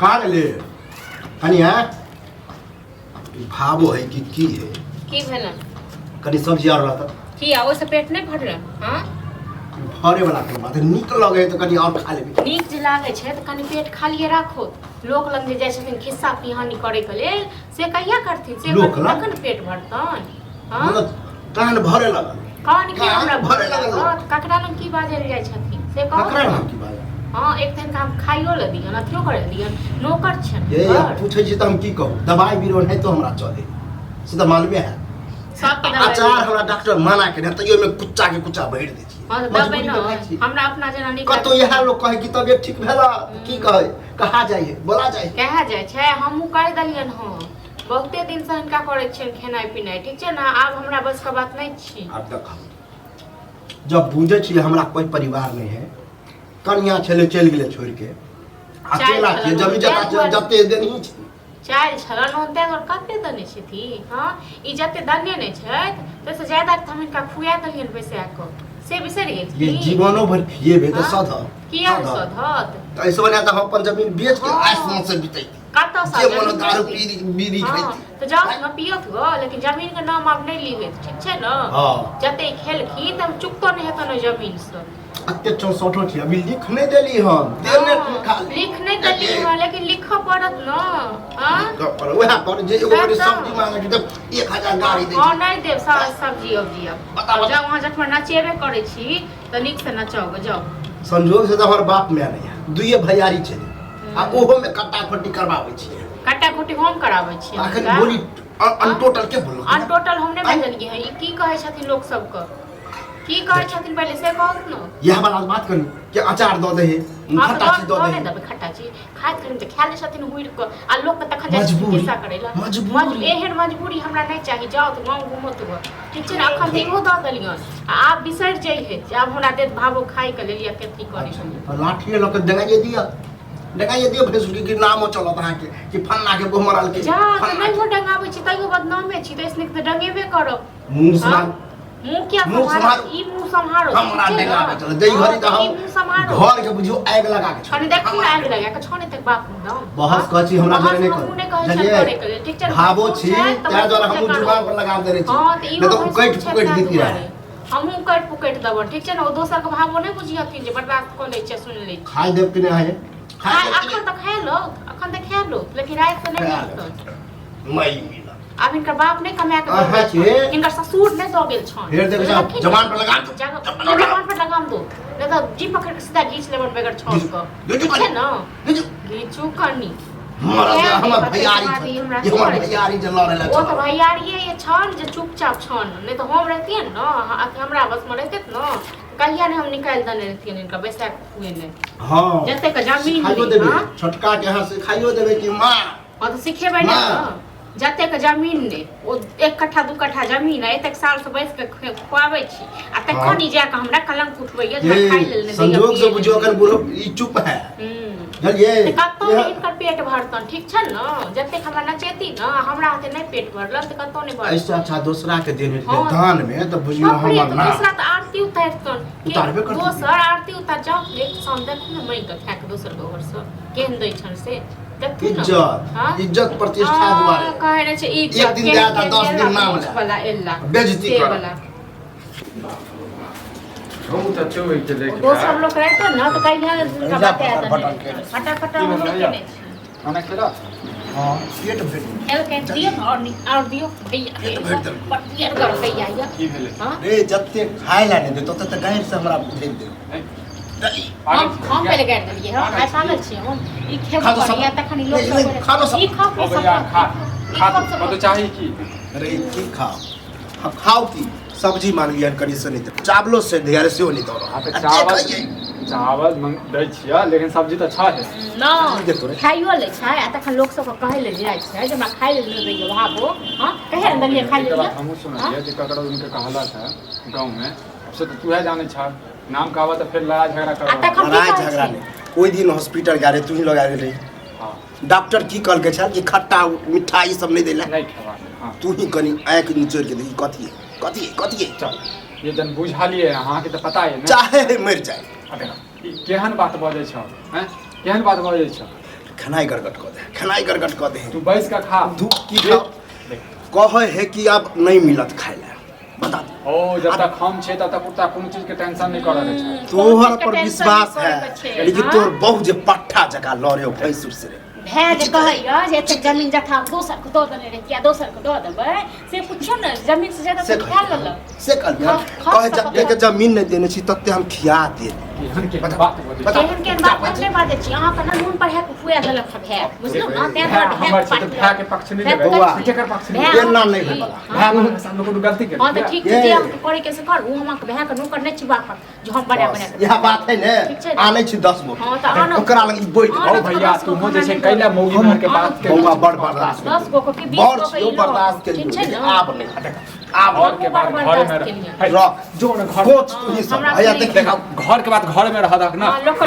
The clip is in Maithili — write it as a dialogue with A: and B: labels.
A: कहाँ गेले कनिया भावो है कि की है
B: की भेल
A: कनी सब्जी और रहता
B: की आ ओसे पेट नहीं भरल हां
A: भरे वाला के बात नीक लगे तो कनी और खा लेबी
B: नीक जे लागे छै त कनी पेट खालिए राखो लोक लंग जे जाय छथिन खिस्सा पिहानी करे के लेल से कहिया करथिन से तखन पेट भरतन हां
A: मतलब कान भरे लगल
B: कान के हमरा
A: भरे लगल
B: ककरा लंग की बाजल जाय छथिन से कहो
A: ककरा नाम की बात
B: हां एक दिन काम खाइयो ल दियन अथियो करे दियन नौकर छन
A: ये पूछे छी त हम की कहू दवाई बीरो नहीं तो हमरा चले से त मालूम है
B: सब
A: अचार हमरा डॉक्टर मना के तइयो में कुच्चा के कुच्चा भर दे छी
B: हां दबे न हमरा अपना जना नहीं
A: कतो यह लोग कहे कि तबियत ठीक भेला की कहे कहा जाइए बोला जाए
B: कहा जाय छै हमहु कह दलियन हां बहुते दिन से इनका करे छियन खेनाई पिनाई ठीक छै ना आब हमरा बस का बात नहीं छी
A: अब देखा जब बुझे छी हमरा कोई परिवार नहीं है कन्या छले चल गेले छोड़ के अकेला के जमीन जगह जते देनी छी
B: चाइल छलन होते और कते दने छथि हां ई जते दने नै छैत तसे ज्यादा हम इनका खुया दलियन पैसा को से बिसर गेल
A: ये जीवनो भर खिएबे त सध
B: किया सधत
A: ऐसे बने त हम अपन जमीन बेच के आसमान से बितै
B: कत सा
A: जे मन दारू पी बीड़ी खाई
B: तो जाओ न पियत गो लेकिन जमीन के नाम अब नहीं लीबे ठीक छै न
A: हां
B: जते खेलखी त हम चुकतो नहीं हेतन जमीन से
A: अत्ते 64 छी अभी लिख नहीं देली हम देने खाली
B: लिख नहीं देली हम लेकिन लिख पड़त न हां
A: पर वह पर जे एगो बड़ी सब्जी मांगे छी त 1000 गाड़ी दे
B: हां नहीं देव सब्जी अबजी अब जाओ वहां जखन नचेबे करे छी त नीक से नचाओ जाओ
A: संजोग से त हमर बाप में नहीं दुइये भैयारी छले आ ओहो में कट्टा फट्टी करवावे छी
B: कट्टा कुटी हम कराबै छी
A: अखन बोली अनटोटल के बोलो
B: अनटोटल हम नहीं बजलिए है ई की कहे छथिन लोग सब के की कहे छथिन पहले से कहू न
A: यह वाला बात करू कि अचार द दे खट्टा चीज द दे
B: दबे खट्टा चीज खाइत करिन त खा ले छथिन हुइर के आ लोग के तखन जाय किस्सा करेला मजबूरी एहन मजबूरी हमरा नहीं चाहिए जाओ त गांव घुमत हो ठीक छै न अखन इहो द देलियन आ आप बिसर जाई है आब हमरा देत भावो खाइ के लेलिए कथि करे
A: लाठी लोग के देंगे दिया देखाइए दियो फेसबुक के नामो चलत अहाँ के कि फन्ना के गोमराल के
B: जा त नहीं हो डंगाबै छी तइयो बदनामे छी त इसने त डंगेबे करब
A: मुंह संभाल
B: मुंह क्या संभारो ई मुंह संभारो
A: हमरा डंगाबे चल जई घरी त हम घर के बुझियो आग लगा के
B: छने देखू आग लगा के छने तक बाप न
A: बहस कहछी हमरा जरे नहीं कर ठीक छै भाबो छी त्या द्वारा हम जुबान पर लगा दे रही छी नहीं तो कट पुकट देती रहे
B: हमहु कट पुकट दब ठीक छै न ओ दोसर के भाबो नहीं बुझियथिन जे बर्दाश्त क लै छै सुन लै छै
A: खाइ देब कि नहीं है
B: अखन तक खा लो अखन तक खा लो लेकिन रात को नहीं मिलत
A: मई मिला
B: अब इनका बाप नहीं कमा के इनका ससुर नहीं दो गेल छन
A: फेर देख जवान पर लगा दो
B: जवान पर लगाम दो नहीं तो जी पकड़ के सीधा घींच लेबन बगैर छौस को ठीक है ना घींचू करनी
A: हमर भैयारी ये हमर भैयारी जे लड़े ला
B: वो तो भैयारी ये छन जे चुपचाप छन नहीं तो हम रहतिए न हमरा बस में रहते न कहिया ने हम निकाल दने रहतिए इनका बैसाख हुए ने
A: हां
B: जते का जमीन
A: खाइयो देबे छोटका के हां से खाइयो देबे कि मां
B: हां तो सिखेबै न जते का जमीन ने ओ 1 कट्ठा 2 कट्ठा जमीन है एतेक साल से बैस के खुआबै छी आ तखनी जा के हमरा कलंक उठबैया जे खाइ लेल ने
A: संजोग से बुझियो अगर बुढ़ो ई चुप है बुझलिए
B: कतो इनकर पेट भरतन ठीक छै न जते हमरा नचेती न हमरा हाथे नहीं पेट भरल त कतो नहीं भरल
A: ऐसा अच्छा दूसरा के देने दान में तो बुझियो हमर ना
B: दूसरा त आरती उतारतन
A: उतारबे करतन
B: दोसर आरती उतार जाओ एक साम देखू न मई के खा के दोसर के घर से केहन दै छन से
A: इज्जत इज्जत प्रतिष्ठा दुआरे
B: कहे ने छै इज्जत
A: एक दिन ज्यादा 10 दिन नाम ले
B: वाला एल्ला
A: बेइज्जती कर
B: वाला
C: हम त चोई के लेके
B: दोसर लोग रहते न त कहिया का बता दे फटाफट हम केने
C: खाना खेला
A: हां पेट भर
B: एल के दियो और दियो भैया पटियर कर गया या
C: की भेले
B: हां
A: रे जत्ते खाय ला नहीं दे तो त गायर से हमरा भेज दे
B: हम पहले कर दिए हम ऐसा पागल छी हम ई खेब करिया तखनी लोग सब
A: खानो सब
B: ई खाओ
C: अब यार खा तो चाहिए की
A: अरे की खाओ खाओ की सब्जी मान लिया कनी से नहीं चावलो से ढेर से नहीं दो
C: चावल दै छिया लेकिन सब्जी तो अच्छा है
B: ना खाइयो ले छै आ तखन लोग सब कहे ले जाय छै जे हमरा खाइ ले नहीं दैयो भाबो हां कहे न दलिए खाइ ले
C: हम सुनलिए जे ककरो उनके कहला था गांव में से तो तू है जाने छ नाम कहवा तो फिर लड़ाई झगड़ा कर
A: लड़ाई झगड़ा नहीं कोई दिन हॉस्पिटल गए तू ही लगा रही
C: हां
A: डॉक्टर की कहल के छ कि खट्टा मिठाई सब नहीं देला
C: नहीं खवा हां
A: तू ही कनी आंख निचोड़ के देखी कथी
C: चल ये जन बुझा लिए अहाँ के तो पता है ना
A: चाहे मर जाए
C: केहन बात बजै छ हैं केहन बात बजै छ
A: खनाई गड़गड़ कऽ दे, खनाई गड़गड़ कऽ दे।
C: तू बैस का खा।
A: तू की कहे है कि अब नहीं मिलत खाए ला, बता दे।
C: ओ जब तक हम छे तब तक उतना कोनो चीज के टेंशन नहीं कर रहे छे।
A: तोहर पर विश्वास है लेकिन तोर बहु जे पट्ठा जका लड़े भैंसुर से रे।
B: भै जे कहैया जे एते जमीन जथा दोसर को दऽ देने रे किया दोसर को दऽ देबै से पुछियो न जमीन से ज्यादा
A: से
B: तो खा लेलक
A: से कहलिया कहे जते के जमीन नहीं देने छी तते हम खिया दे।
C: केहन के बात बजे।
B: केहन केहन बात नहीं बाजै छी अहाँ के नून पर है के खुआ देलक भै बुझलौ न तें दुआरे
C: हमर छै त भै के पक्ष नहीं लेबै।
A: बौआ,
C: केकर पक्ष नहीं
B: भै
A: एना नहीं होला।
C: भै हम सामने कोनो गलती कर।
B: हां त ठीक छै जे हम करे के से कर उ हम के भै के नौकर नहीं छी बाप जो हम बना बना के
A: यह बात है ने आने छी 10 गो।
B: हां त आनो
A: ओकरा लग ई बैठ
C: ओ भैया तू मो जैसे कैला मौगी मार के बात के
A: बौआ बड़ बर्दाश्त
B: 10 गो के 20
A: बड़
B: गो के
A: छियो बर्दाश्त के
B: ठीक छै न
A: आब नहीं हटक आब
C: घर के बात घरे में रह।
A: रख
C: जो न घर
A: कोच तू ही सब भैया देख
C: घर के बात घर में रह दक ना।
B: लोक